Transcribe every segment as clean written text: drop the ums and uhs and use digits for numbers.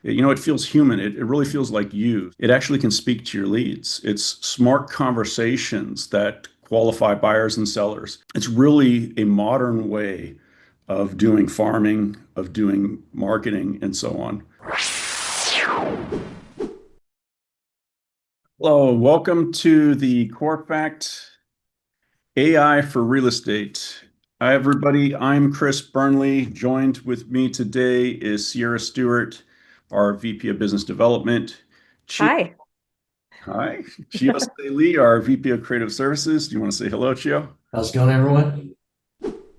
It feels human. It really feels like you. It actually can speak to your leads. It's smart conversations that qualify buyers and sellers. It's really a modern way of doing farming, of doing marketing, and so on. Hello, welcome to the Corefact AI for Real Estate. Hi, everybody. I'm Chris Burnley. Joined with me today is Sierra Stewart, our VP of Business Development. Hi. Hi. Chio Lee, our VP of Creative Services. Do you want to say hello, Chio? How's it going, everyone?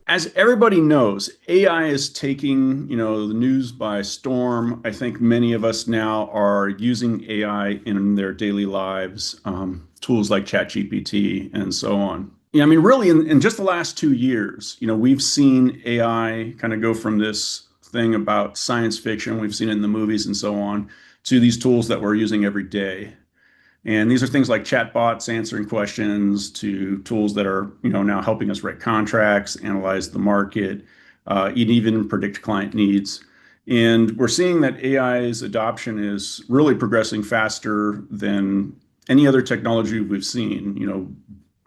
As everybody knows, AI is taking, the news by storm. I think many of us now are using AI in their daily lives, tools like ChatGPT and so on. Yeah, I mean, really, in just the last 2 years, we've seen AI kind of go from this thing about science fiction, we've seen it in the movies and so on, to these tools that we're using every day. And these are things like chatbots answering questions to tools that are, now helping us write contracts, analyze the market, and even predict client needs. And we're seeing that AI's adoption is really progressing faster than any other technology we've seen.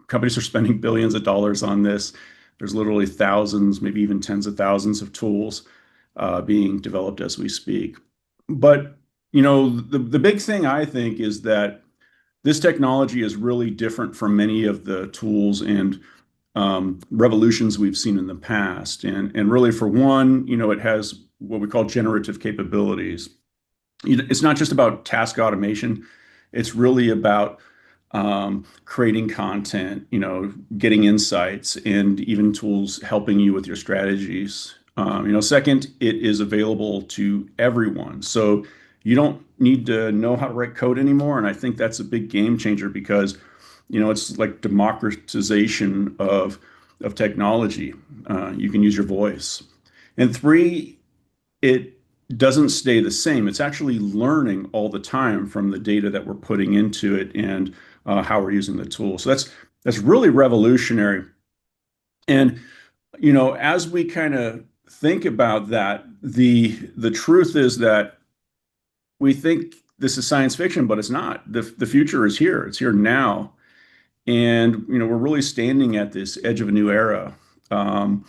Companies are spending billions of dollars on this. There's literally thousands, maybe even tens of thousands of tools being developed as we speak. But the big thing I think is that this technology is really different from many of the tools and revolutions we've seen in the past. And really, for one, it has what we call generative capabilities. It's not just about task automation. It's really about creating content, getting insights, and even tools helping you with your strategies. Second, it is available to everyone. So you don't need to know how to write code anymore. And I think that's a big game changer because, it's like democratization of technology. You can use your voice. And three, it doesn't stay the same. It's actually learning all the time from the data that we're putting into it and how we're using the tool. So that's really revolutionary. And as we kind of think about that, the truth is that we think this is science fiction, but it's not. The future is here. It's here now. And, we're really standing at this edge of a new era. And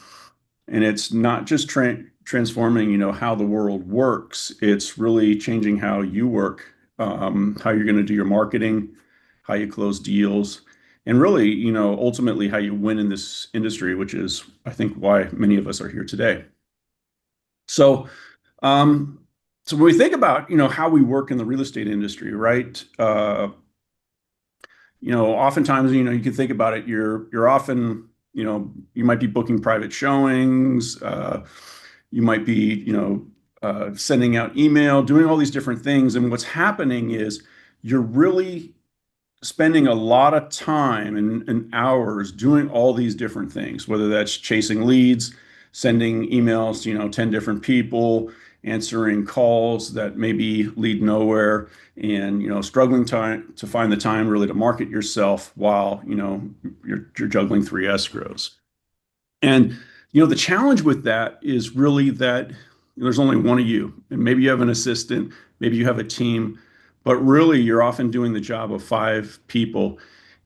it's not just transforming, how the world works. It's really changing how you work, how you're going to do your marketing, how you close deals, and really, ultimately how you win in this industry, which is, I think, why many of us are here today. So, so when we think about, how we work in the real estate industry, right? Oftentimes, you can think about it. You're often, you might be booking private showings. You might be, sending out email, doing all these different things. And what's happening is you're really spending a lot of time and hours doing all these different things, whether that's chasing leads, sending emails to, 10 different people, answering calls that maybe lead nowhere, and struggling to find the time really to market yourself while you're juggling three escrows. And the challenge with that is really that there's only one of you, and maybe you have an assistant, maybe you have a team, but really you're often doing the job of 5 people,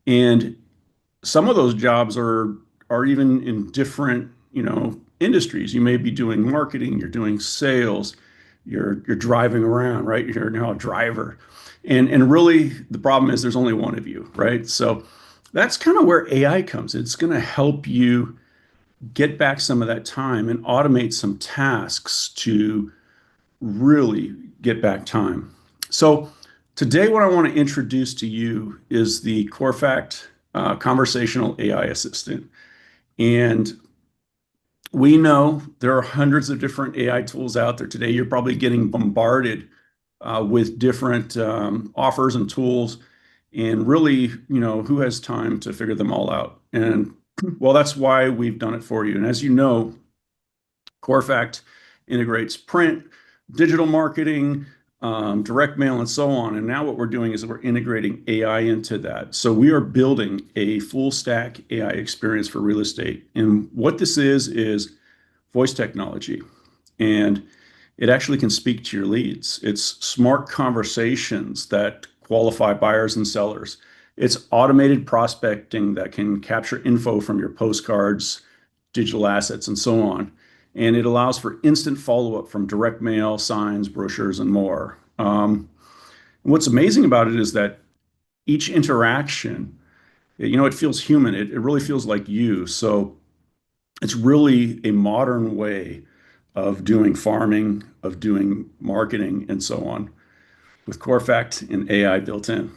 and some of those jobs are even in different industries. You may be doing marketing, you're doing sales, you're driving around, right? You're now a driver. And really the problem is there's only one of you, right? So that's kind of where AI comes. It's going to help you get back some of that time and automate some tasks to really get back time. So today what I want to introduce to you is the Corefact Conversational AI Assistant. And we know there are hundreds of different AI tools out there today. You're probably getting bombarded with different offers and tools, and really, who has time to figure them all out? And well, that's why we've done it for you. And as you know, Corefact integrates print, digital marketing, direct mail, and so on. And now what we're doing is we're integrating AI into that. So we are building a full stack AI experience for real estate. And what this is voice technology. And It actually can speak to your leads. It's smart conversations that qualify buyers and sellers. It's automated prospecting that can capture info from your postcards, digital assets, and so on. And it allows for instant follow-up from direct mail, signs, brochures, and more. What's amazing about it is that each interaction, it feels human. It really feels like you. So it's really a modern way of doing farming, of doing marketing, and so on, with Corefact and AI built in.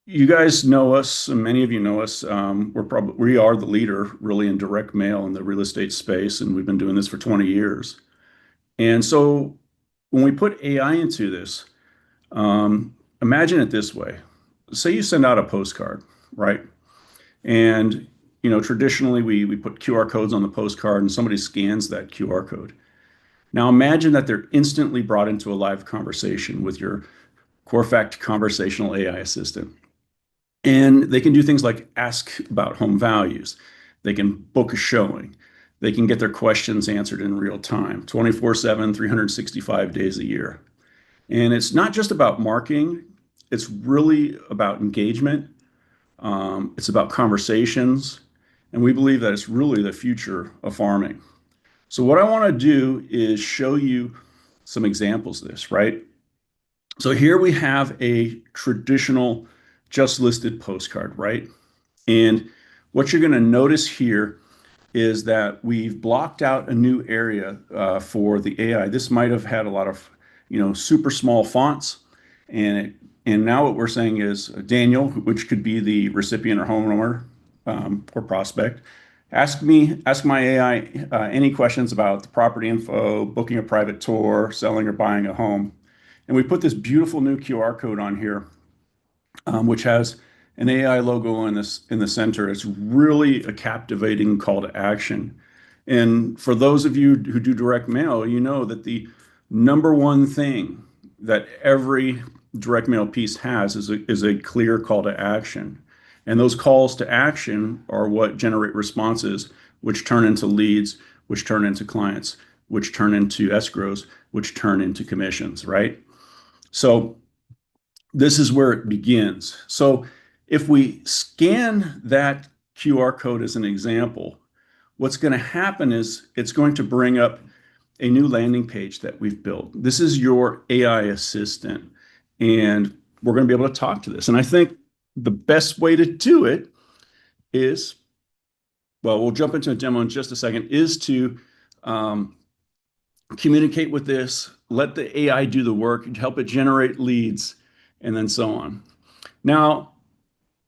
You guys know us, and many of you know us. We are the leader really in direct mail in the real estate space, and we've been doing this for 20 years. And so when we put AI into this, imagine it this way. Say you send out a postcard, right? And traditionally we put QR codes on the postcard and somebody scans that QR code. Now imagine that they're instantly brought into a live conversation with your Corefact Conversational AI Assistant. And they can do things like ask about home values. They can book a showing. They can get their questions answered in real time, 24/7, 365 days a year. And it's not just about marketing, it's really about engagement. It's about conversations. And we believe that it's really the future of farming. So, what I want to do is show you some examples of this, right? So, here we have a traditional just listed postcard, right? And what you're going to notice here is that we've blocked out a new area for the AI. This might have had a lot of, super small fonts, and and now what we're saying is Daniel, which could be the recipient or homeowner or prospect, ask my AI any questions about the property info, booking a private tour, selling or buying a home, and we put this beautiful new QR code on here which has an AI logo in the center. It's really a captivating call to action. And for those of you who do direct mail, you know that the number one thing that every direct mail piece has is a clear call to action. And those calls to action are what generate responses, which turn into leads, which turn into clients, which turn into escrows, which turn into commissions, right? So this is where it begins. So if we scan that QR code as an example, what's going to happen is it's going to bring up a new landing page that we've built. This is your AI assistant, and we're going to be able to talk to this. And I think the best way to do it is, well, we'll jump into a demo in just a second, is to communicate with this, let the AI do the work, help it generate leads, and then so on. Now,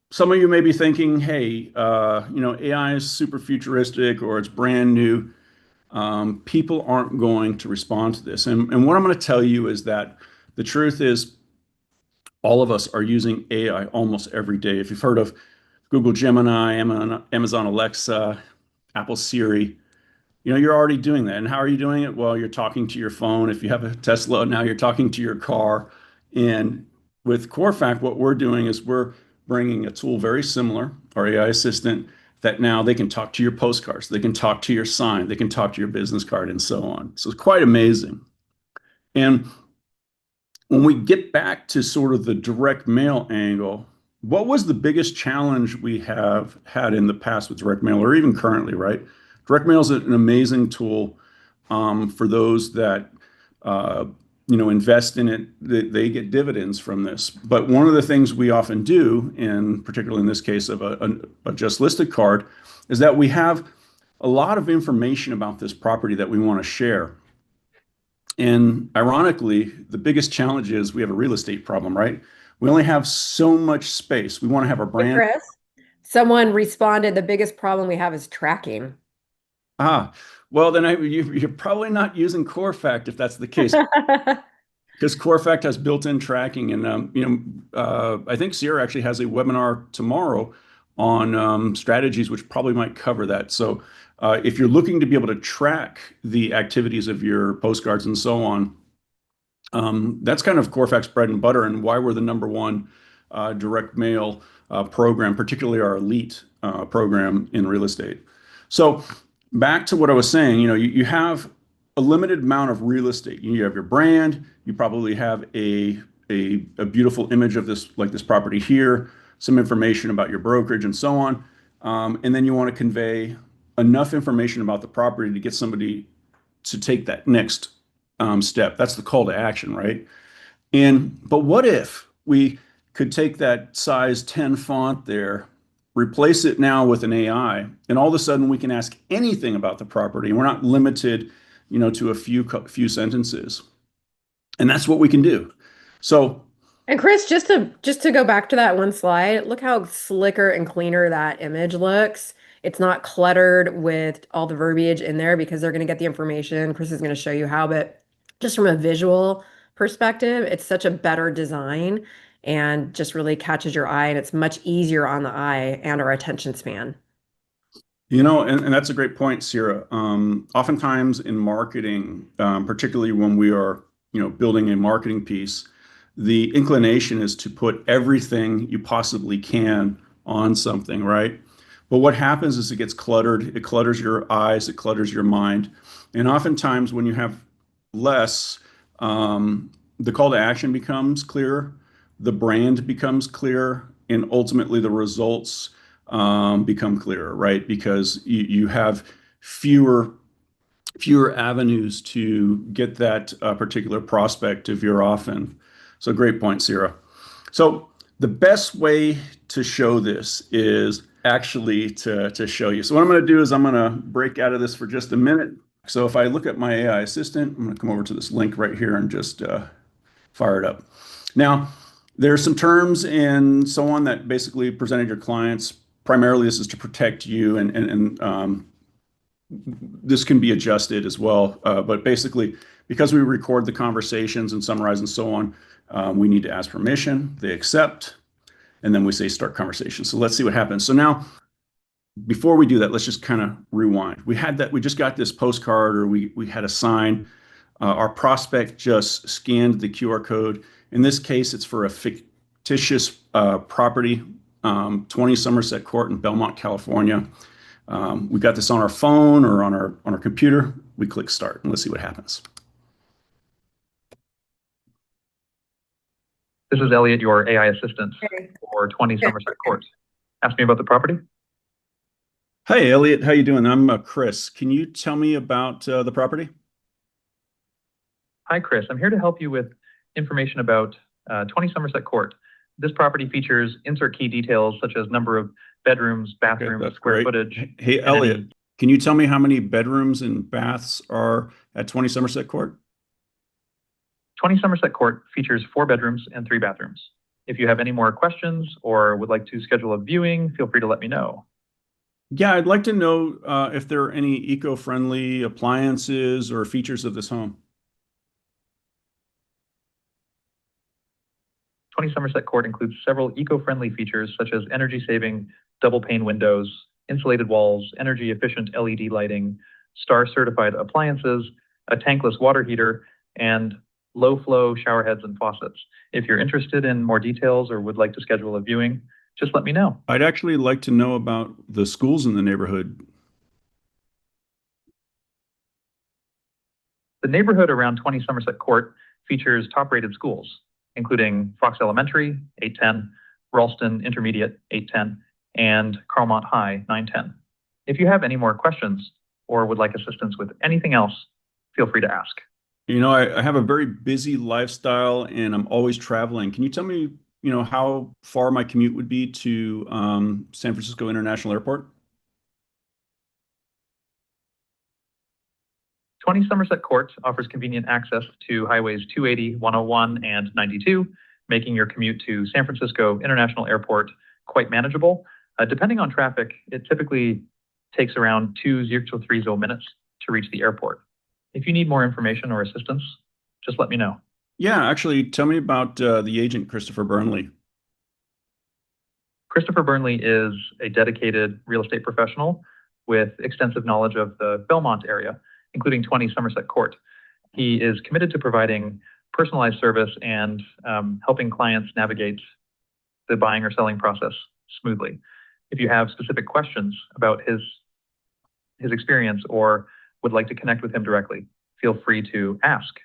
some of you may be thinking, hey, AI is super futuristic or it's brand new. People aren't going to respond to this. And what I'm going to tell you is that the truth is all of us are using AI almost every day. If you've heard of Google Gemini, Amazon Alexa, Apple Siri, you're already doing that. And how are you doing it? Well, you're talking to your phone. If you have a Tesla, now you're talking to your car. And with Corefact, what we're doing is we're bringing a tool very similar, our AI assistant, that now they can talk to your postcards, they can talk to your sign, they can talk to your business card, and so on. So it's quite amazing. And when we get back to sort of the direct mail angle, what was the biggest challenge we have had in the past with direct mail, or even currently, right? Direct mail is an amazing tool for those that invest in it. They get dividends from this. But one of the things we often do, and particularly in this case of a just listed card, is that we have a lot of information about this property that we want to share. And ironically, the biggest challenge is we have a real estate problem, right? We only have so much space. We want to have our Hey, brand. Chris, someone responded, the biggest problem we have is tracking. Ah, well, then you're probably not using Corefact if that's the case, because Corefact has built-in tracking. And I think Sierra actually has a webinar tomorrow on strategies, which probably might cover that. So if you're looking to be able to track the activities of your postcards and so on, that's kind of Corefact's bread and butter, and why we're the number one direct mail program, particularly our elite program in real estate. So back to what I was saying, you have a limited amount of real estate. You have your brand, you probably have a beautiful image of this, like this property here, some information about your brokerage and so on. And then you want to convey enough information about the property to get somebody to take that next step. That's the call to action, right? But what if we could take that size 10 font there, replace it now with an AI, and all of a sudden we can ask anything about the property, and we're not limited, to a few sentences. And that's what we can do. So, And Chris, just to go back to that one slide, look how slicker and cleaner that image looks. It's not cluttered with all the verbiage in there because they're going to get the information. Chris is going to show you how, but just from a visual perspective, it's such a better design and just really catches your eye, and it's much easier on the eye and our attention span. and that's a great point, Sierra. Oftentimes in marketing, particularly when we are, building a marketing piece, the inclination is to put everything you possibly can on something, right? But what happens is it gets cluttered. It clutters your eyes, it clutters your mind. And oftentimes when you have less, the call to action becomes clearer, the brand becomes clearer, and ultimately the results become clearer, right? Because you have fewer avenues to get that particular prospect of your often. So great point, Sarah. So the best way to show this is actually to show you. So what I'm going to do is I'm going to break out of this for just a minute. So if I look at my AI assistant, I'm going to come over to this link right here and just fire it up. Now, there's some terms and so on that basically presented your clients. Primarily, this is to protect you, and this can be adjusted as well. But basically, because we record the conversations and summarize and so on, we need to ask permission. They accept, and then we say start conversation. So let's see what happens. So now, before we do that, let's just kind of rewind. We just got this postcard, or we had a sign. Our prospect just scanned the QR code. In this case, it's for a fictitious property, 20 Somerset Court in Belmont, California. We got this on our phone or on our computer. We click start, and let's see what happens. This is Elliot, your AI assistant for 20 Somerset Court. Ask me about the property. Hey, Elliot, how you doing? I'm Chris. Can you tell me about the property? Hi, Chris. I'm here to help you with information about 20 Somerset Court. This property features insert key details such as number of bedrooms, bathrooms, that's square great. footage. Hey, Elliot, can you tell me how many bedrooms and baths are at 20 Somerset Court? 20 Somerset Court features 4 bedrooms and 3 bathrooms. If you have any more questions or would like to schedule a viewing, feel free to let me know. Yeah, I'd like to know if there are any eco-friendly appliances or features of this home. 20 Somerset Court includes several eco-friendly features such as energy-saving double-pane windows, insulated walls, energy-efficient LED lighting, STAR-certified appliances, a tankless water heater, and low-flow shower heads and faucets. If you're interested in more details or would like to schedule a viewing, just let me know. I'd actually like to know about the schools in the neighborhood. The neighborhood around 20 Somerset Court features top-rated schools, including Fox Elementary, 810, Ralston Intermediate, 810, and Carlmont High, 910. If you have any more questions or would like assistance with anything else, feel free to ask. I have a very busy lifestyle and I'm always traveling. Can you tell me, how far my commute would be to San Francisco International Airport? 20 Somerset Court offers convenient access to highways 280, 101, and 92, making your commute to San Francisco International Airport quite manageable. Depending on traffic, it typically takes around 2 to 3 minutes to reach the airport. If you need more information or assistance, just let me know. Yeah, actually, tell me about the agent, Christopher Burnley. Christopher Burnley is a dedicated real estate professional with extensive knowledge of the Belmont area, including 20 Somerset Court. He is committed to providing personalized service and helping clients navigate the buying or selling process smoothly. If you have specific questions about his experience or would like to connect with him directly, feel free to ask.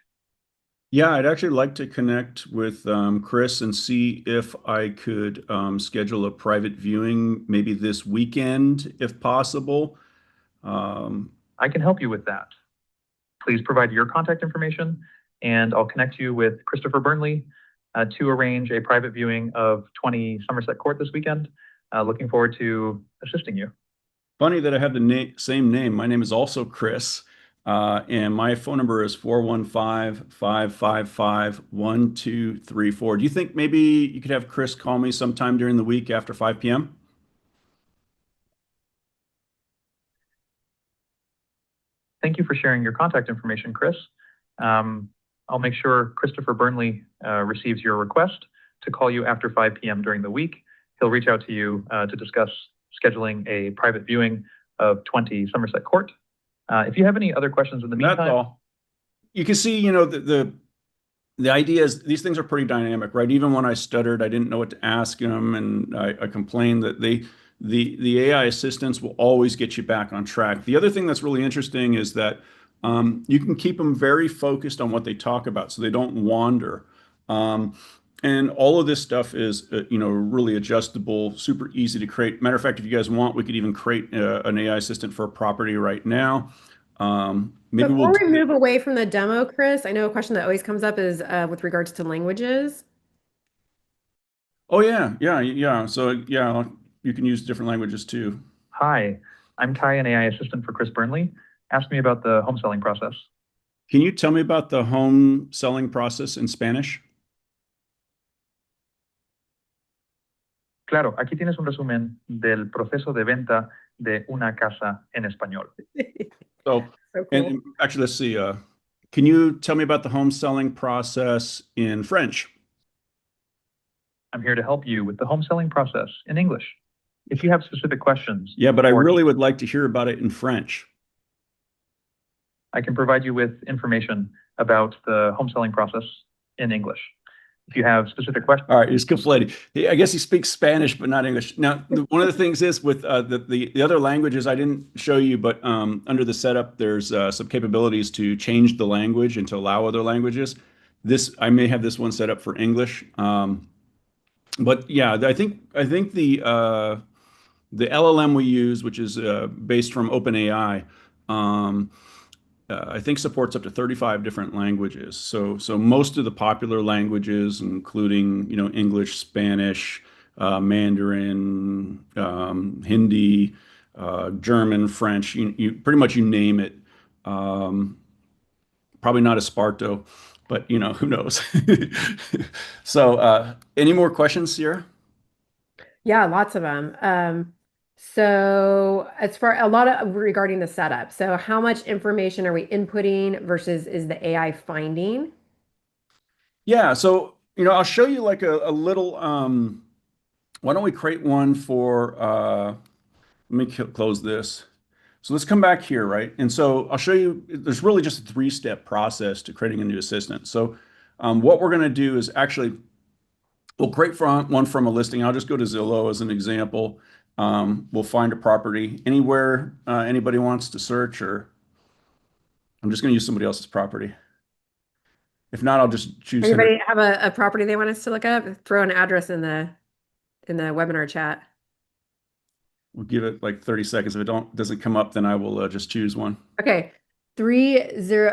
Yeah, I'd actually like to connect with Chris and see if I could schedule a private viewing maybe this weekend, if possible. I can help you with that. Please provide your contact information, and I'll connect you with Christopher Burnley to arrange a private viewing of 20 Somerset Court this weekend. Looking forward to assisting you. Funny that I have the same name. My name is also Chris, and my phone number is 415-555-1234. Do you think maybe you could have Chris call me sometime during the week after 5 p.m.? Thank you for sharing your contact information, Chris. I'll make sure Christopher Burnley receives your request to call you after 5 p.m. during the week. He'll reach out to you to discuss scheduling a private viewing of 20 Somerset Court. If you have any other questions in the meantime. That's all. You can see, the idea is these things are pretty dynamic, right? Even when I stuttered, I didn't know what to ask them, and I complained that the AI assistants will always get you back on track. The other thing that's really interesting is that you can keep them very focused on what they talk about, so they don't wander. And all of this stuff is, really adjustable, super easy to create. Matter of fact, if you guys want, we could even create an AI assistant for a property right now. Maybe Before we'll we move away from the demo, Chris, I know a question that always comes up is with regards to languages. Oh yeah. So yeah, you can use different languages too. Hi, I'm Kai, an AI assistant for Chris Burnley. Ask me about the home selling process. Can you tell me about the home selling process in Spanish? Claro, aquí tienes un resumen del proceso de venta de una casa en español. So, So cool. and actually, let's see. Can you tell me about the home selling process in French? I'm here to help you with the home selling process in English. If you have specific questions. Yeah, but I or really would like to hear about it in French. I can provide you with information about the home selling process in English. If you have specific questions. All right, he's conflated. I guess he speaks Spanish, but not English. Now, one of the things is with the other languages I didn't show you, but under the setup, there's some capabilities to change the language and to allow other languages. I may have this one set up for English. But yeah, I think the LLM we use, which is based from OpenAI, I think supports up to 35 different languages. So most of the popular languages, including English, Spanish, Mandarin, Hindi, German, French, you pretty much you name it. Probably not Esparto, but who knows? So any more questions, Sierra? Yeah, lots of them. So as far a lot of regarding the setup. So how much information are we inputting versus is the AI finding? Yeah, so I'll show you like a little why don't we create one for let me close this. So let's come back here, right? And so I'll show you, there's really just a three-step process to creating a new assistant. So what we're going to do is actually, we'll create one from a listing. I'll just go to Zillow as an example. We'll find a property anywhere anybody wants to search, or I'm just going to use somebody else's property. If not, I'll just choose. Anybody have a property they want us to look up? Throw an address in the webinar chat. We'll give it like 30 seconds. If it doesn't come up, then I will just choose one. Okay. 30.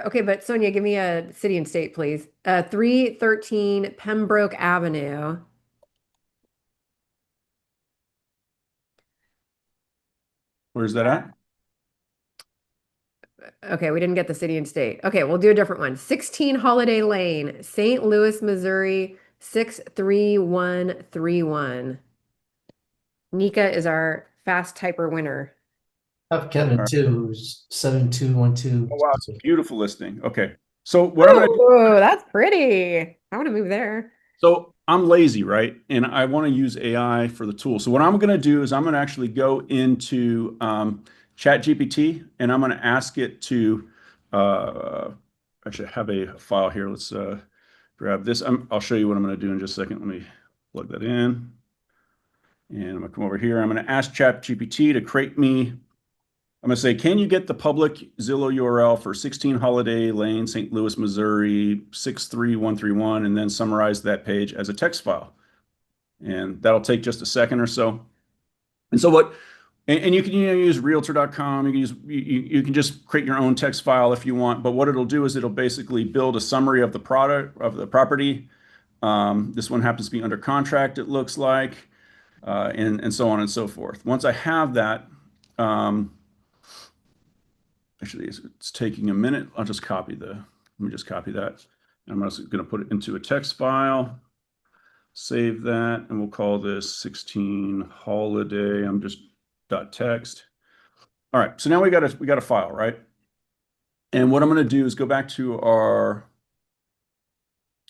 Okay, but Sonia, give me a city and state, please. 313 Pembroke Avenue. Where's that at? Okay, we didn't get the city and state. Okay, we'll do a different one. 16 Holiday Lane, St. Louis, Missouri, 63131. Nika is our fast typer winner. I have Kevin too, who's 7212. Oh, wow, it's a beautiful listing. Okay. So what I'm going to do. Oh, that's pretty. I want to move there. So I'm lazy, right? And I want to use AI for the tool. So what I'm going to do is I'm going to actually go into ChatGPT and I'm going to ask it to actually have a file here. Let's grab this. I'll show you what I'm going to do in just a second. Let me plug that in. And I'm going to come over here. I'm going to ask ChatGPT to create me I'm going to say, can you get the public Zillow URL for 16 Holiday Lane, St. Louis, Missouri, 63131, and then summarize that page as a text file. And that'll take just a second or so. And so and you can use realtor.com. You can just create your own text file if you want. But what it'll do is it'll basically build a summary of the product of the property. This one happens to be under contract, it looks like, and so on and so forth. Once I have that, actually, it's taking a minute. Let me just copy that. I'm also going to put it into a text file, save that, and we'll call this 16 holiday. I'm just .text. All right, so now we got a file, right? And what I'm going to do is go back to our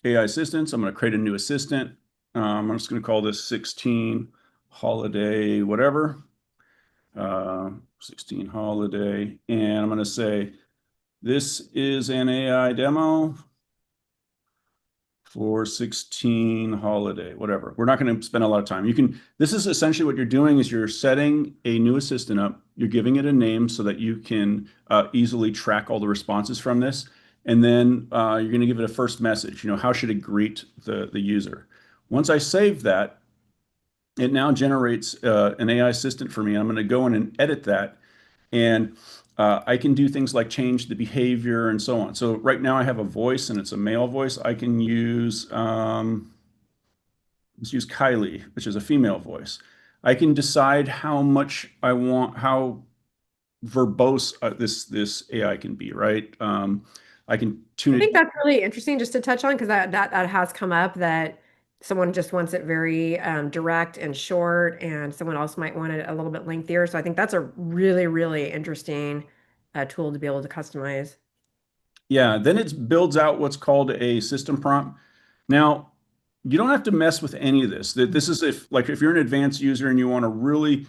AI assistants. I'm going to create a new assistant. I'm just going to call this 16 holiday whatever. 16 holiday, and I'm going to say this is an AI demo for 16 holiday, whatever. We're not going to spend a lot of time. This is essentially what you're doing is you're setting a new assistant up. You're giving it a name so that you can easily track all the responses from this. And then you're going to give it a first message. How should it greet the user? Once I save that, it now generates an AI assistant for me. I'm going to go in and edit that. And I can do things like change the behavior and so on. So right now I have a voice and it's a male voice. I can use, let's use Kylie, which is a female voice. I can decide how much I want, how verbose this AI can be, right? I can tune I it. think that's really interesting just to touch on because that has come up that someone just wants it very direct and short, and someone else might want it a little bit lengthier. So I think that's a really, really interesting tool to be able to customize. Yeah, then it builds out what's called a system prompt. Now, you don't have to mess with any of this. This is if you're an advanced user and you want to really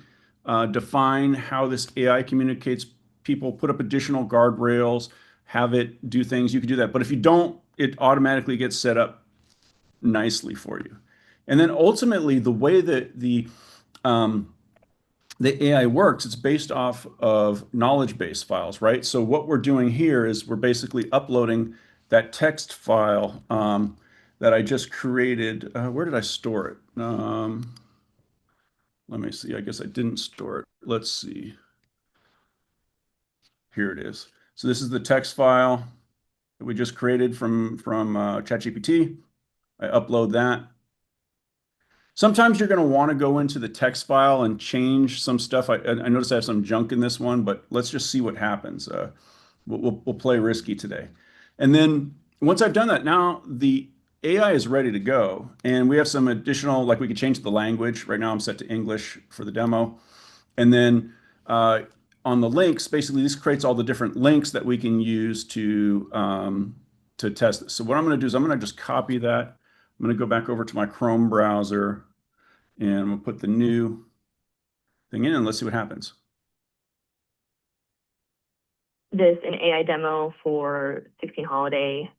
define how this AI communicates people, put up additional guardrails, have it do things, you can do that. But if you don't, it automatically gets set up nicely for you. And then ultimately, the way that the AI works, it's based off of knowledge base files, right? So what we're doing here is we're basically uploading that text file that I just created. Where did I store it? Let me see. I guess I didn't store it. Let's see. Here it is. So this is the text file that we just created from ChatGPT. I upload that. Sometimes you're going to want to go into the text file and change some stuff. I notice I have some junk in this one, but let's just see what happens. We'll play risky today. And then once I've done that, now the AI is ready to go. And we have some additional, like we can change the language. Right now I'm set to English for the demo. And then on the links, basically this creates all the different links that we can use to test this. So what I'm going to do is I'm going to just copy that. I'm going to go back over to my Chrome browser and we'll put the new thing in and let's see what happens. This an AI demo for 16 Holiday.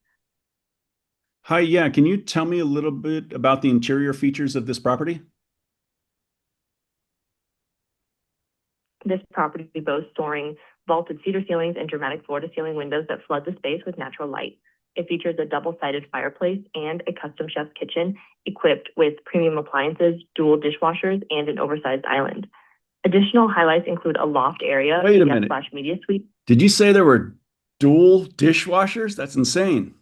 Hi, yeah. Can you tell me a little bit about the interior features of this property? This property boasts soaring vaulted cedar ceilings and dramatic floor-to-ceiling windows that flood the space with natural light. It features a double-sided fireplace and a custom chef's kitchen equipped with premium appliances, dual dishwashers, and an oversized island. Additional highlights include a loft area, Wait a minute. / media suite. Did you say there were dual dishwashers? That's insane.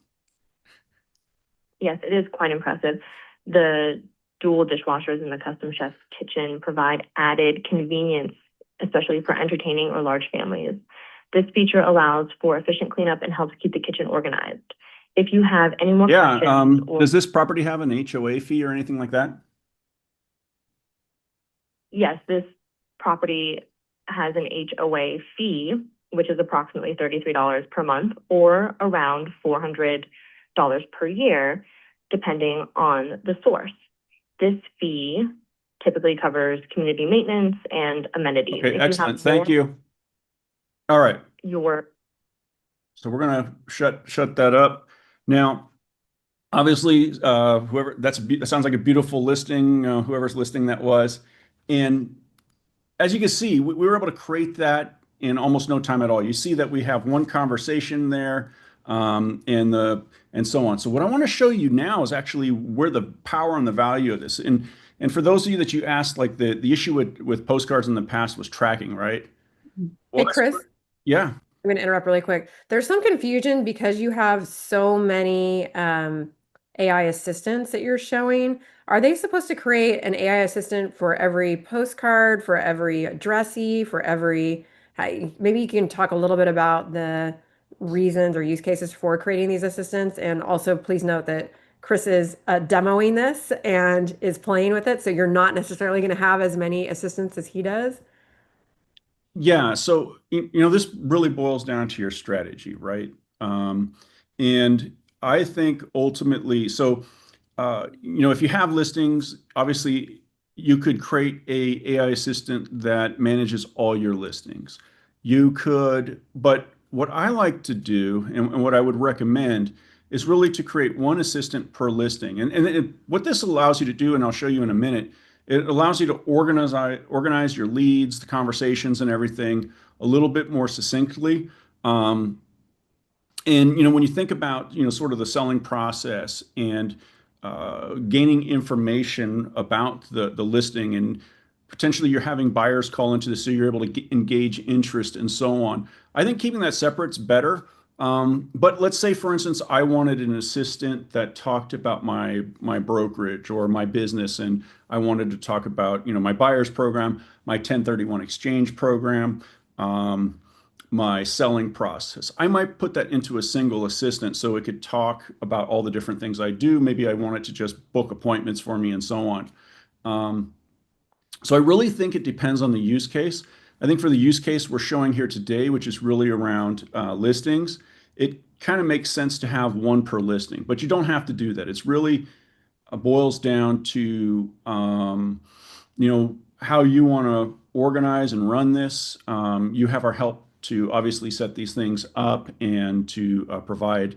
Yes, it is quite impressive. The dual dishwashers in the custom chef's kitchen provide added convenience, especially for entertaining or large families. This feature allows for efficient cleanup and helps keep the kitchen organized. If you have any more questions, does this property have an HOA fee or anything like that? Yes, this property has an HOA fee, which is approximately $33 per month or around $400 per year, depending on the source. This fee typically covers community maintenance and amenities. Okay, excellent. Thank you. All right. So we're gonna shut that up. Now, obviously, that sounds like a beautiful listing, whoever's listing that was. And as you can see, we were able to create that in almost no time at all. You see that we have one conversation there, and so on. So what I want to show you now is actually where the power and the value of this. And for those of you that you asked, like the issue with postcards in the past was tracking, right? Well, Hey, Chris, yeah. I'm going to interrupt really quick. There's some confusion because you have so many AI assistants that you're showing. Are they supposed to create an AI assistant for every postcard, for every addressee, for every... Maybe you can talk a little bit about the reasons or use cases for creating these assistants. And also, please note that Chris is demoing this and is playing with it. So you're not necessarily going to have as many assistants as he does. Yeah, so this really boils down to your strategy, right? And I think ultimately, so if you have listings, obviously you could create a AI assistant that manages all your listings. You could, but what I like to do and what I would recommend is really to create one assistant per listing. What this allows you to do, and I'll show you in a minute, it allows you to organize your leads, the conversations, and everything a little bit more succinctly. And when you think about sort of the selling process and gaining information about the listing, and potentially you're having buyers call into this, so you're able to engage interest and so on. I think keeping that separate's better. But let's say, for instance, I wanted an assistant that talked about my brokerage or my business, and I wanted to talk about my buyer's program, my 1031 exchange program, my selling process. I might put that into a single assistant so it could talk about all the different things I do. Maybe I want it to just book appointments for me and so on. So I really think it depends on the use case. I think for the use case we're showing here today, which is really around listings, it kind of makes sense to have one per listing, but you don't have to do that. It's really boils down to how you want to organize and run this. You have our help to obviously set these things up and to provide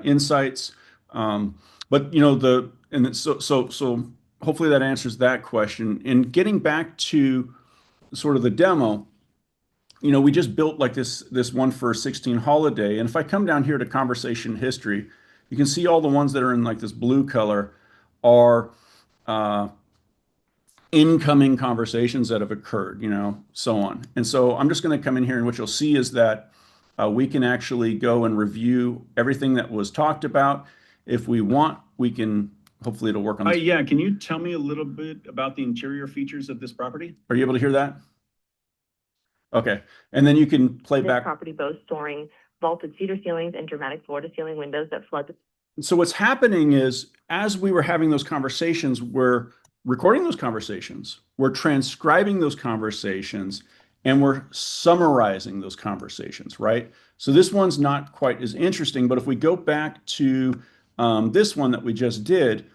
insights. But so hopefully that answers that question. And getting back to sort of the demo, we just built like this one for 16 holiday. And if I come down here to conversation history, you can see all the ones that are in like this blue color are incoming conversations that have occurred, so on. And so I'm just going to come in here, and what you'll see is that we can actually go and review everything that was talked about. If we want, we can, hopefully it'll work on this. Yeah, can you tell me a little bit about the interior features of this property? Are you able to hear that? Okay, and then you can play This back. property boasts soaring vaulted cedar ceilings and dramatic floor-to-ceiling windows that flood the... So what's happening is, as we were having those conversations, we're recording those conversations, we're transcribing those conversations, and we're summarizing those conversations, right? So this one's not quite as interesting, but if we go back to this one that we just did,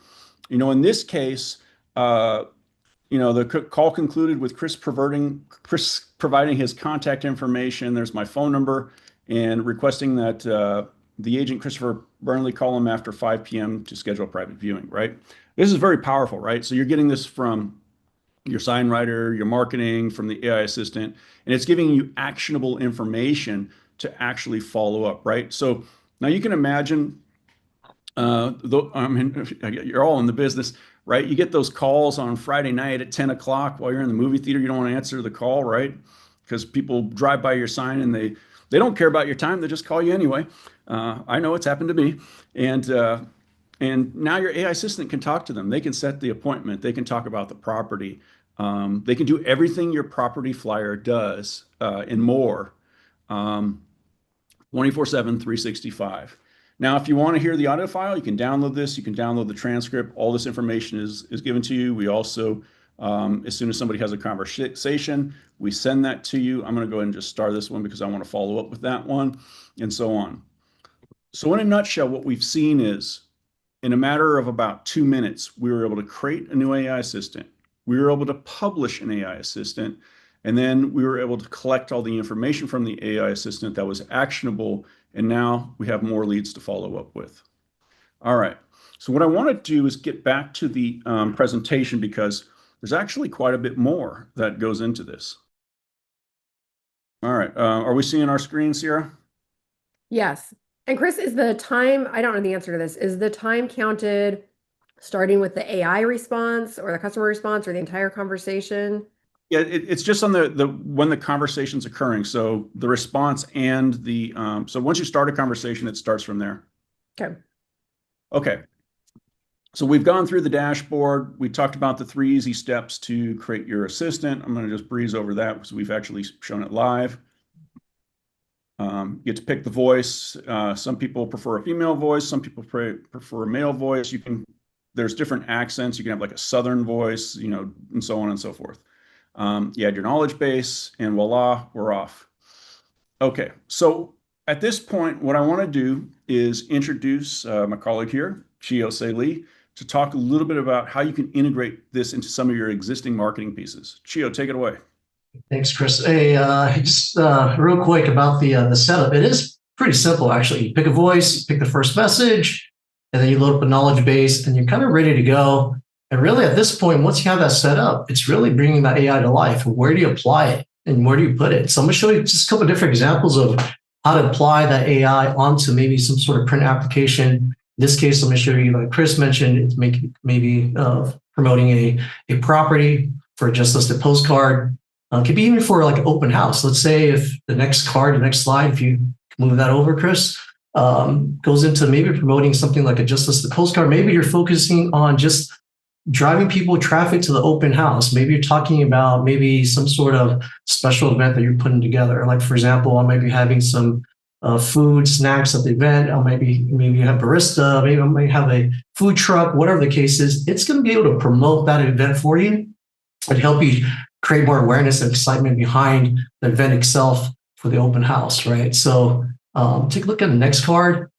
in this case, the call concluded with Chris providing his contact information. There's my phone number, and requesting that the agent Christopher Burnley call him after 5 p.m. to schedule a private viewing, right? This is very powerful, right? So you're getting this from your sign writer, your marketing, from the AI assistant, and it's giving you actionable information to actually follow up, right? So now you can imagine, you're all in the business, right? You get those calls on Friday night at 10 o'clock while you're in the movie theater. You don't want to answer the call, right? Because people drive by your sign and they don't care about your time. They just call you anyway. I know it's happened to me. And now your AI assistant can talk to them. They can set the appointment. They can talk about the property. They can do everything your property flyer does and more, 24/7, 365. Now, if you want to hear the audio file, you can download this. You can download the transcript. All this information is given to you. We also, as soon as somebody has a conversation, we send that to you. I'm going to go ahead and just start this one because I want to follow up with that one, and so on. So in a nutshell, what we've seen is, in a matter of about 2 minutes, we were able to create a new AI assistant. We were able to publish an AI assistant, and then we were able to collect all the information from the AI assistant that was actionable, and now we have more leads to follow up with. All right, so what I want to do is get back to the presentation, because there's actually quite a bit more that goes into this. All right. Are we seeing our screen, Sierra? Yes. And Chris, is the time, I don't know the answer to this, is the time counted starting with the AI response or the customer response or the entire conversation? Yeah, it's just on the when the conversation's occurring. So the response and the so once you start a conversation, it starts from there. Okay. Okay. So we've gone through the dashboard. We talked about the 3 easy steps to create your assistant. I'm going to just breeze over that because we've actually shown it live. You get to pick the voice. Some people prefer a female voice. Some people prefer a male voice. There's different accents. You can have like a Southern voice, and so on and so forth. You add your knowledge base, and voila, we're off. Okay, so at this point, what I want to do is introduce my colleague here, Chio Lee, to talk a little bit about how you can integrate this into some of your existing marketing pieces. Chio, take it away. Thanks, Chris. Hey, just real quick about the setup. It is pretty simple, actually. You pick a voice, you pick the first message, and then you load up a knowledge base, and you're kind of ready to go. And really, at this point, once you have that set up, it's really bringing that AI to life. Where do you apply it, and where do you put it? So I'm going to show you just a couple of different examples of how to apply that AI onto maybe some sort of print application. In this case, I'm going to show you, like Chris mentioned, it's maybe promoting a property for a just listed postcard. It could be even for like an open house. Let's say if the next slide, if you move that over, Chris, goes into maybe promoting something like a just listed postcard. Maybe you're focusing on just driving people traffic to the open house. Maybe you're talking about maybe some sort of special event that you're putting together. Like, for example, I might be having some food, snacks at the event. Maybe you have barista, maybe I might have a food truck, whatever the case is. It's going to be able to promote that event for you and help you create more awareness and excitement behind the event itself for the open house, right? So take a look at the next card.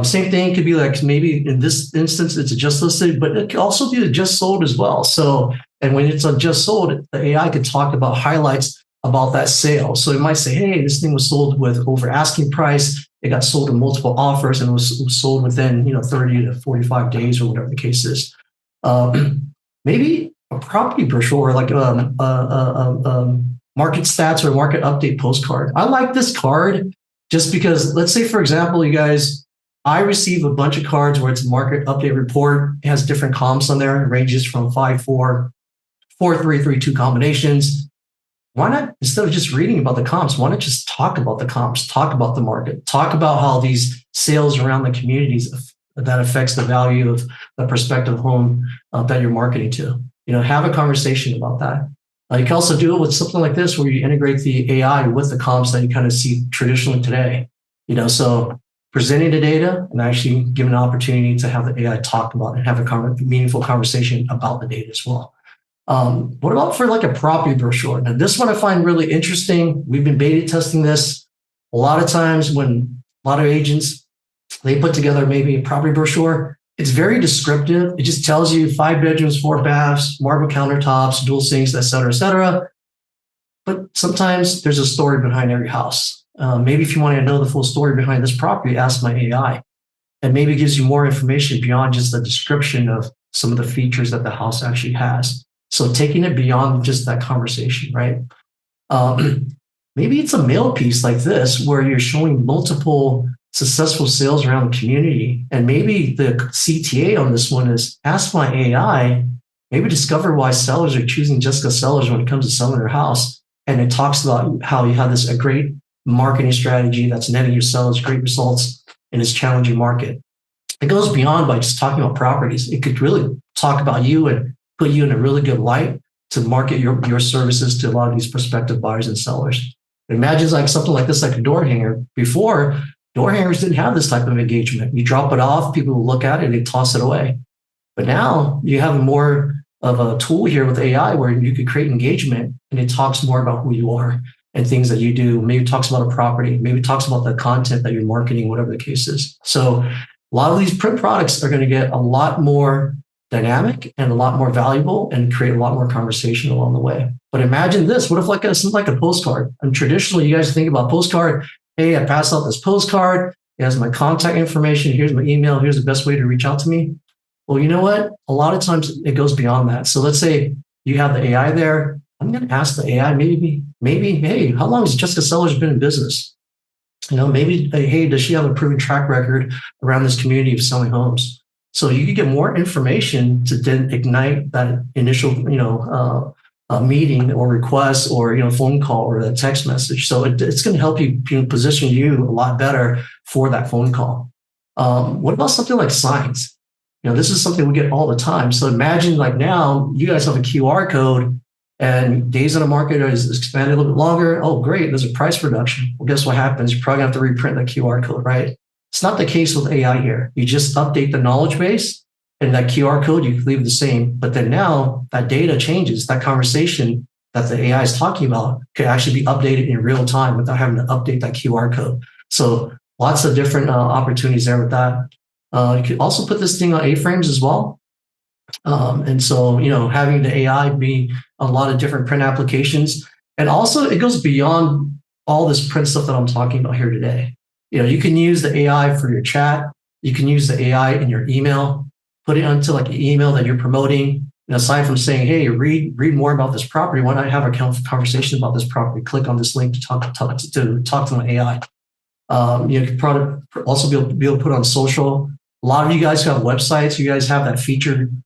Same thing, could be like maybe in this instance, it's a just listed, but it could also be a just sold as well. So, and when it's a just sold, the AI could talk about highlights about that sale. So it might say, hey, this thing was sold with over asking price. It got sold in multiple offers and it was sold within 30 to 45 days or whatever the case is. Maybe a property brochure, like market stats or market update postcard. I like this card just because, let's say, for example, you guys, I receive a bunch of cards where it's a market update report. It has different comps on there. It ranges from 5, 4, 4, 3, 3, 2 combinations. Why not, instead of just reading about the comps, why not just talk about the comps, talk about the market, talk about how these sales around the communities that affects the value of the prospective home that you're marketing to. Have a conversation about that. You can also do it with something like this, where you integrate the AI with the comps that you kind of see traditionally today. So presenting the data and actually giving an opportunity to have the AI talk about it and have a meaningful conversation about the data as well. What about for like a property brochure? Now, this one I find really interesting. We've been beta testing this. A lot of times when a lot of agents, they put together maybe a property brochure, it's very descriptive. It just tells you 5 bedrooms, 4 baths, marble countertops, dual sinks, et cetera, et cetera. But sometimes there's a story behind every house. Maybe if you want to know the full story behind this property, ask my AI. And maybe it gives you more information beyond just the description of some of the features that the house actually has. So taking it beyond just that conversation, right? Maybe it's a mail piece like this, where you're showing multiple successful sales around the community. And maybe the CTA on this one is ask my AI, maybe discover why sellers are choosing Jessica Sellers when it comes to selling their house. And it talks about how you have a great marketing strategy that's netting your sellers great results in this challenging market. It goes beyond by just talking about properties. It could really talk about you and put you in a really good light to market your services to a lot of these prospective buyers and sellers. Imagine like something like this, like a door hanger. Before, door hangers didn't have this type of engagement. You drop it off, people will look at it, and they toss it away. But now you have more of a tool here with AI where you could create engagement, and it talks more about who you are and things that you do. Maybe it talks about a property, maybe it talks about the content that you're marketing, whatever the case is. So a lot of these print products are going to get a lot more dynamic and a lot more valuable and create a lot more conversation along the way. But imagine this, what if something like a postcard? And traditionally, you guys think about postcard, hey, I pass out this postcard, it has my contact information, here's my email, here's the best way to reach out to me. Well, you know what? A lot of times it goes beyond that. So let's say you have the AI there, I'm going to ask the AI, maybe, hey, how long has Jessica Sellers been in business? Maybe, hey, does she have a proven track record around this community of selling homes? So you can get more information to then ignite that initial, meeting or request or, phone call or a text message. So it's going to help you, position you a lot better for that phone call. What about something like signs? This is something we get all the time. So imagine like now you guys have a QR code and days on the market is expanded a little bit longer. Oh, great. There's a price reduction. Well, guess what happens? You're probably going to have to reprint the QR code, right? It's not the case with AI here. You just update the knowledge base and that QR code, you can leave the same. But then now that data changes, that conversation that the AI is talking about could actually be updated in real time without having to update that QR code. So lots of different opportunities there with that. You could also put this thing on A-frames as well. And so, having the AI be a lot of different print applications. And also it goes beyond all this print stuff that I'm talking about here today. You can use the AI for your chat. You can use the AI in your email, put it onto like an email that you're promoting. And aside from saying, hey, read more about this property, why not have a conversation about this property? Click on this link to talk to my AI. You could probably also be able to put on social. A lot of you guys who have websites, you guys have that featured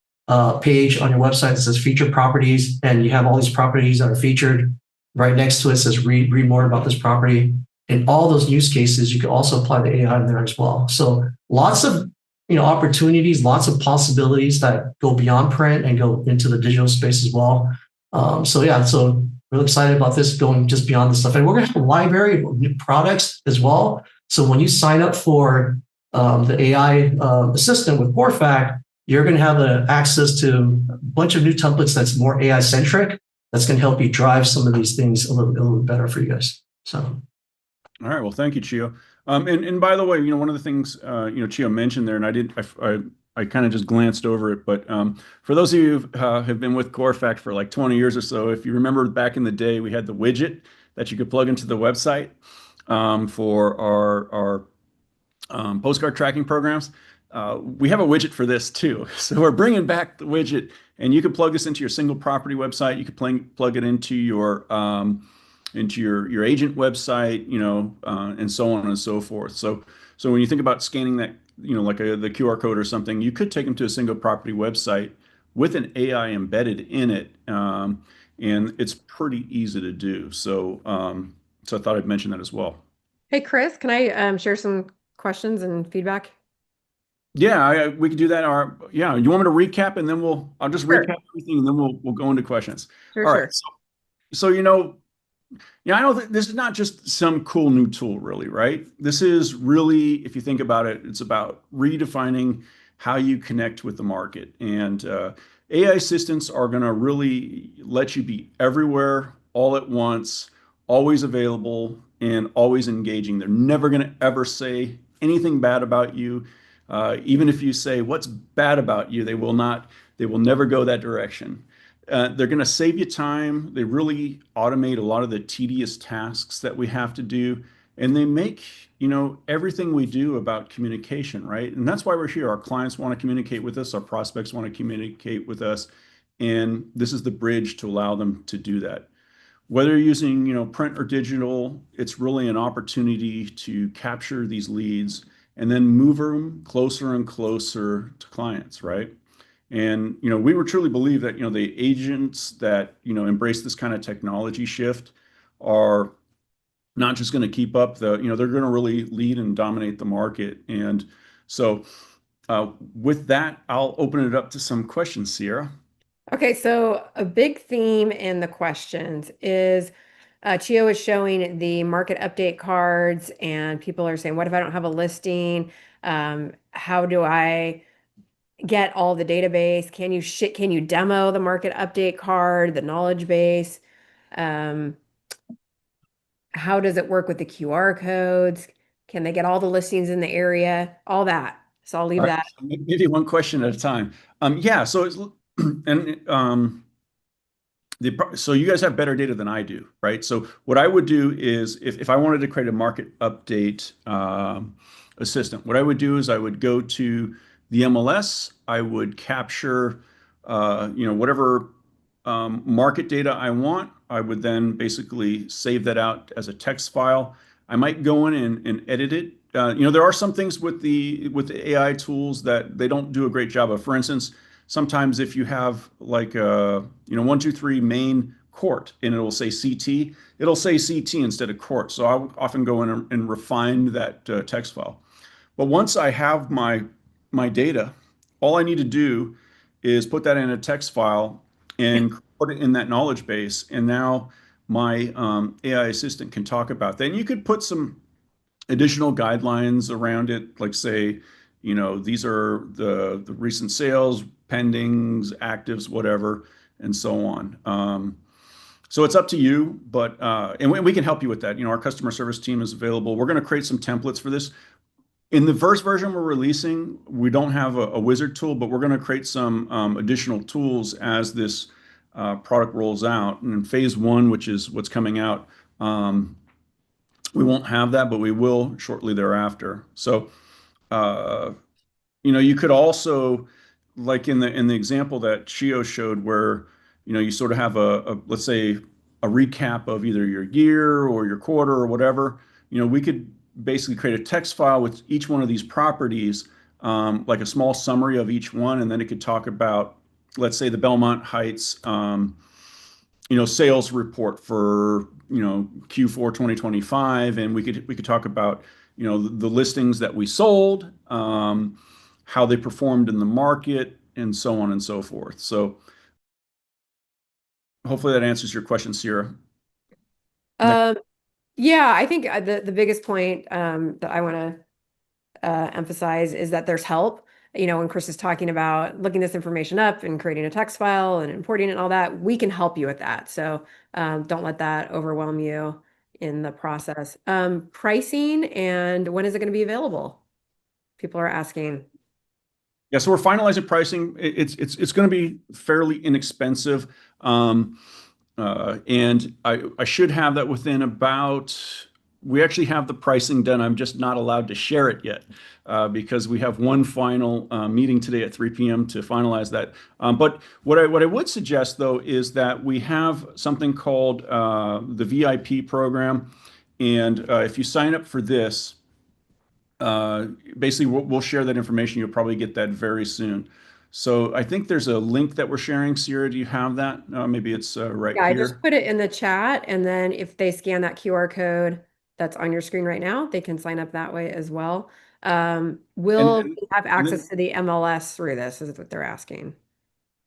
page on your website that says featured properties, and you have all these properties that are featured. Right next to it says read more about this property. In all those use cases, you can also apply the AI in there as well. So lots of opportunities, lots of possibilities that go beyond print and go into the digital space as well. So really excited about this going just beyond this stuff. And we're going to have a library of new products as well. So when you sign up for the AI assistant with Corefact, you're going to have access to a bunch of new templates that's more AI centric. That's going to help you drive some of these things a little bit better for you guys. So, all right. Well, thank you, Chio. And by the way, one of the things Chio mentioned there, and I kind of just glanced over it, but for those of you who have been with Corefact for like 20 years or so, if you remember back in the day, we had the widget that you could plug into the website for our postcard tracking programs. We have a widget for this too. So we're bringing back the widget, and you can plug this into your single property website. You could plug it into your agent website, and so on and so forth. So when you think about scanning that, like the QR code or something, you could take them to a single property website with an AI embedded in it, and it's pretty easy to do. So I thought I'd mention that as well. Hey, Chris, can I share some questions and feedback? Yeah, we could do that. Yeah, you want me to recap, and then I'll just Sure. recap everything, and then we'll go into questions. Sure, All right. sure. So I don't think this is not just some cool new tool, really, right? This is really, if you think about it, it's about redefining how you connect with the market. And AI assistants are going to really let you be everywhere, all at once, always available, and always engaging. They're never going to ever say anything bad about you. Even if you say what's bad about you, they will not. They will never go that direction. They're going to save you time. They really automate a lot of the tedious tasks that we have to do. And they make, everything we do about communication, right? And that's why we're here. Our clients want to communicate with us. Our prospects want to communicate with us. And this is the bridge to allow them to do that. Whether you're using, print or digital, it's really an opportunity to capture these leads and then move them closer and closer to clients, right? And we were truly believe that the agents that embrace this kind of technology shift are not just going to keep up they're going to really lead and dominate the market. And so with that, I'll open it up to some questions, Sierra. Okay, so a big theme in the questions is Chio is showing the market update cards, and people are saying, what if I don't have a listing? How do I get all the database? Can you demo the market update card, the knowledge base? How does it work with the QR codes? Can they get all the listings in the area? All that. So I'll leave All right, that. so maybe one question at a time. Yeah, so it's and so you guys have better data than I do, right? So what I would do is if I wanted to create a market update assistant, what I would do is I would go to the MLS, I would capture whatever market data I want, I would then basically save that out as a text file. I might go in and edit it. There are some things with the AI tools that they don't do a great job of. For instance, sometimes if you have like 123 main court and it'll say CT, it'll say CT instead of court. So I'll often go in and refine that text file. But once I have my data, all I need to do is put that in a text file and put it in that knowledge base. And now my AI assistant can talk about that. And you could put some additional guidelines around it, like say, these are the recent sales, pendings, actives, whatever, and so on. So it's up to you, but and we can help you with that. Our customer service team is available. We're going to create some templates for this. In the first version we're releasing, we don't have a wizard tool, but we're going to create some additional tools as this product rolls out. And in phase one, which is what's coming out, we won't have that, but we will shortly thereafter. So, you could also, like in the example that Chio showed, where you sort of have let's say a recap of either your year or your quarter or whatever. We could basically create a text file with each one of these properties, like a small summary of each one, and then it could talk about, let's say, the Belmont Heights, sales report for Q4 2025, and we could talk about the listings that we sold, how they performed in the market, and so on and so forth. So hopefully that answers your question, Sierra. Yeah, I think the biggest point that I want to emphasize is that there's help. When Chris is talking about looking this information up and creating a text file and importing it and all that, we can help you with that. So don't let that overwhelm you in the process. Pricing and when is it going to be available? People are asking. Yeah, so we're finalizing pricing. It's going to be fairly inexpensive. And I should have that within we actually have the pricing done. I'm just not allowed to share it yet because we have one final meeting today at 3 p.m. to finalize that. But what I would suggest, though, is that we have something called the VIP program. And if you sign up for this, basically we'll share that information. You'll probably get that very soon. So I think there's a link that we're sharing. Sierra, do you have that? Maybe it's right Yeah, I here. just put it in the chat, and then if they scan that QR code that's on your screen right now, they can sign up that way as well. Will And, we have and access then, to the MLS through this, is what they're asking.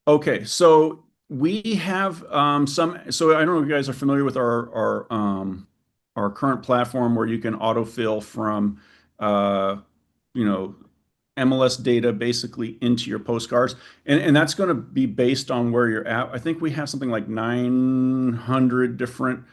okay, so we have some. So I don't know if you guys are familiar with our current platform where you can autofill from you know MLS data basically into your postcards. And that's going to be based on where you're at. I think we have something like 900 different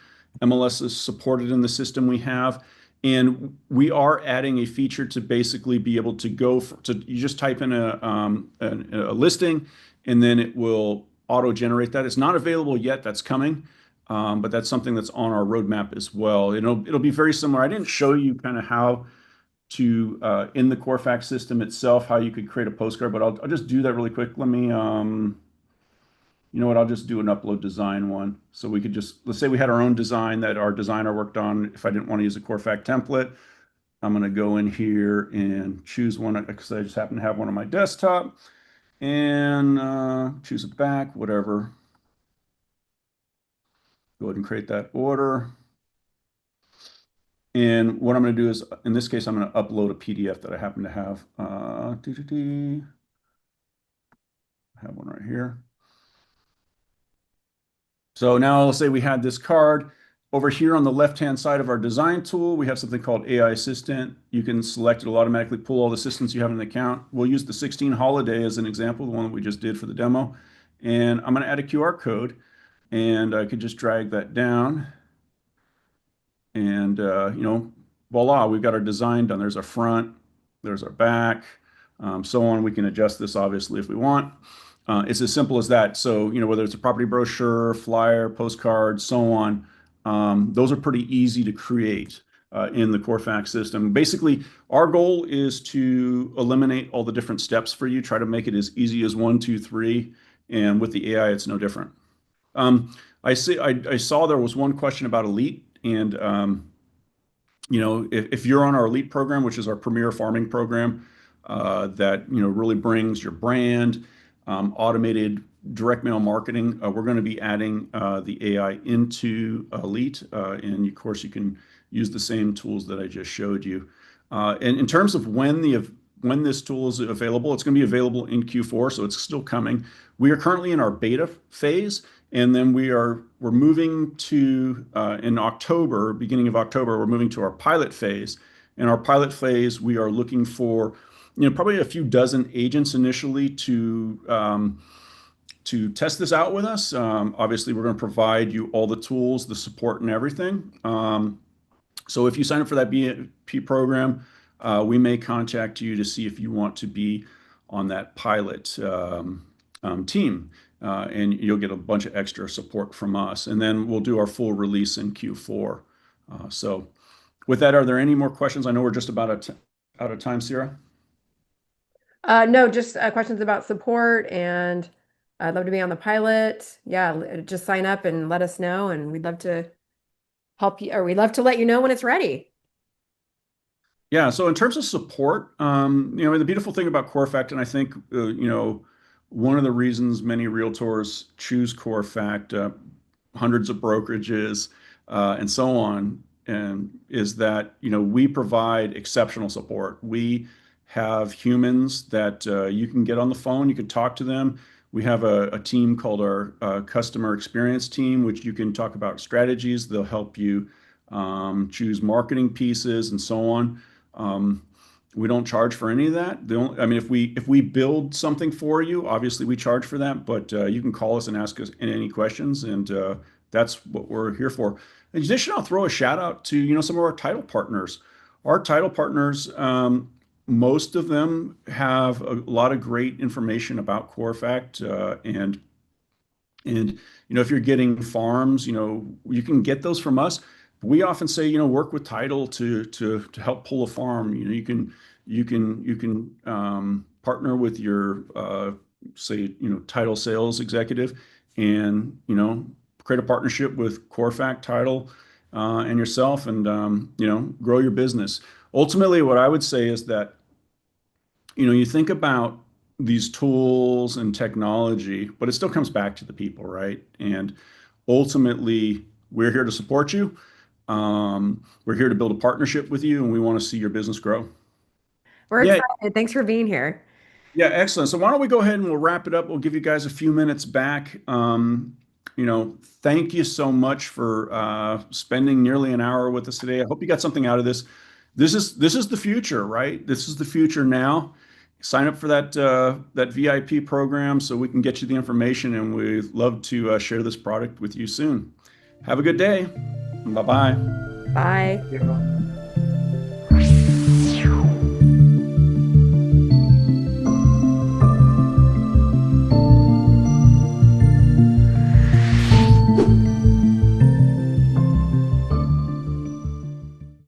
MLSs supported in the system we have. And we are adding a feature to basically be able to you just type in a listing and then it will auto generate that. It's not available yet. That's coming. But that's something that's on our roadmap as well. It'll be very similar. I didn't show you kind of how to in the Corefact system itself, how you could create a postcard, but I'll just do that really quick. Let me, you know what, I'll just do an upload design one. So we could let's say we had our own design that our designer worked on. If I didn't want to use a Corefact template, I'm going to go in here and choose one because I just happen to have one on my desktop and choose a back, whatever. Go ahead and create that order. And what I'm going to do is, in this case, I'm going to upload a PDF that I happen to have. I have one right here. So now let's say we had this card. Over here on the left-hand side of our design tool, we have something called AI Assistant. You can select it. It'll automatically pull all the assistants you have in the account. We'll use the 16 holiday as an example, the one that we just did for the demo. And I'm going to add a QR code. And I could just drag that down. And, voila, we've got our design done. There's our front, there's our back, so on. We can adjust this, obviously, if we want. It's as simple as that. So, whether it's a property brochure, flyer, postcard, so on, those are pretty easy to create in the Corefact system. Basically, our goal is to eliminate all the different steps for you, try to make it as easy as 1, 2, 3. And with the AI, it's no different. I saw there was one question about Elite, and if you're on our Elite program, which is our premier farming program, that really brings your brand, automated direct mail marketing, we're going to be adding the AI into Elite, and of course you can use the same tools that I just showed you. And in terms of when this tool is available, it's going to be available in Q4, so it's still coming. We are currently in our beta phase, and then we're moving to in October, beginning of October, we're moving to our pilot phase. In our pilot phase, we are looking for probably a few dozen agents initially to test this out with us. Obviously, we're going to provide you all the tools, the support, and everything. So if you sign up for that BP program, we may contact you to see if you want to be on that pilot team, and you'll get a bunch of extra support from us. And then we'll do our full release in Q4. So with that, are there any more questions? I know we're just about out of time, Sierra. No, just questions about support, and I'd love to be on the pilot. Yeah, just sign up and let us know, and we'd love to help you, or we'd love to let you know when it's ready. Yeah, so in terms of support, the beautiful thing about Corefact, and I think, one of the reasons many realtors choose Corefact, hundreds of brokerages, and so on, and is that, we provide exceptional support. We have humans that you can get on the phone, you can talk to them. We have a team called our customer experience team, which you can talk about strategies. They'll help you choose marketing pieces and so on. We don't charge for any of that. If we build something for you, obviously we charge for that, but you can call us and ask us any questions, and that's what we're here for. In addition, I'll throw a shout out to some of our title partners. Our title partners, most of them have a lot of great information about Corefact, and if you're getting farms, you can get those from us. We often say, work with title to help pull a farm. You can partner with your say title sales executive, and create a partnership with Corefact Title and yourself, and grow your business. Ultimately, what I would say is that you think about these tools and technology, but it still comes back to the people, right? And ultimately, we're here to support you. We're here to build a partnership with you, and we want to see your business grow. We're Yeah, excited. Thanks for being here. yeah, excellent. So why don't we go ahead and we'll wrap it up. We'll give you guys a few minutes back. Thank you so much for spending nearly an hour with us today. I hope you got something out of this. This is the future, right? This is the future now. Sign up for that VIP program so we can get you the information, and we'd love to share this product with you soon. Have a good day. Bye-bye. Bye. Yeah.